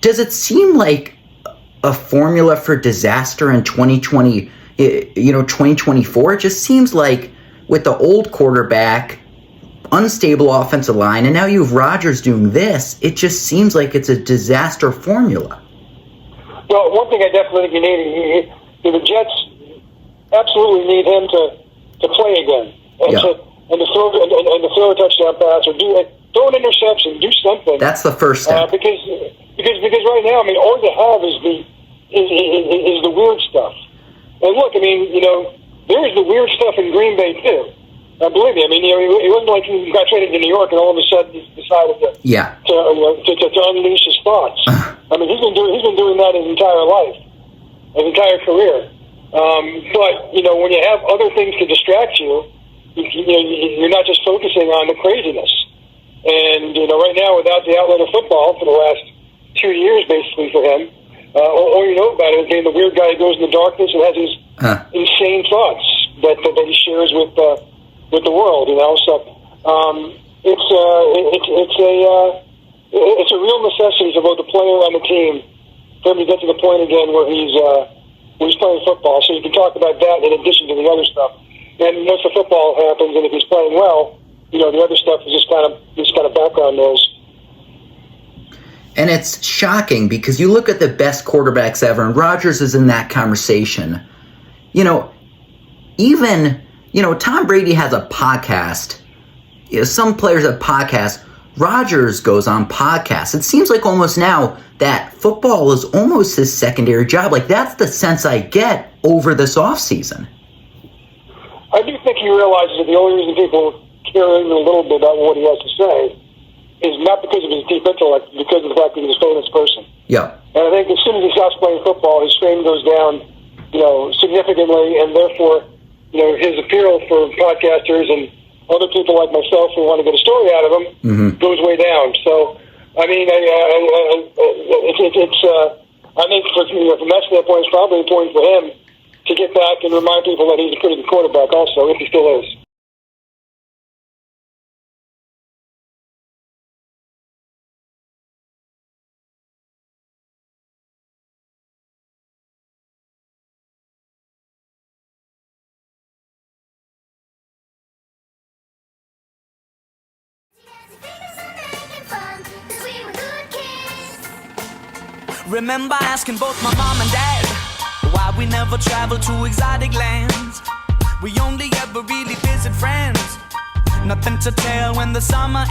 does it seem like a formula for disaster in 2024? It just seems like with the old quarterback, unstable offensive line, and now you have Rodgers doing this, it just seems like it's a disaster formula. Well, one thing I definitely think you need, the Jets absolutely need him to play again, and to throw a touchdown pass, or throw an interception, do something. That's the first step. Because right now, I mean, all they have is the weird stuff. And look, I mean, there's the weird stuff in Green Bay too. Believe me, I mean, it wasn't like he got traded to New York and all of a sudden he decided to unleash his thoughts. I mean, he's been doing that his entire life, his entire career. But when you have other things to distract you, you're not just focusing on the craziness. And right now, without the outlet of football for the last 2 years, basically for him, all you know about it is being the weird guy who goes in the darkness and has his insane thoughts that he shares with the world. So it's a real necessity for both the player and the team for him to get to the point again where he's playing football. So you can talk about that in addition to the other stuff. And once the football happens, and if he's playing well, the other stuff is just kind of background noise. And it's shocking because you look at the best quarterbacks ever, and Rodgers is in that conversation. Tom Brady has a podcast. Some players have podcasts. Rodgers goes on podcasts. It seems like almost now that football is almost his secondary job. Like, that's the sense I get over this offseason. I do think he realizes that the only reason people care even a little bit about what he has to say is not because of his deep intellect, because of the fact that he's a famous person. Yeah. And I think as soon as he stops playing football, his fame goes down, significantly, and therefore, his appeal for podcasters and other people like myself who want to get a story out of him goes way down. So, I mean, I think from that standpoint, it's probably important for him to get back and remind people that he's a pretty good quarterback also, if he still is. Remember asking both my mom and dad why we never traveled to exotic lands. We only ever really visit friends. Nothing to tell when the summer ends.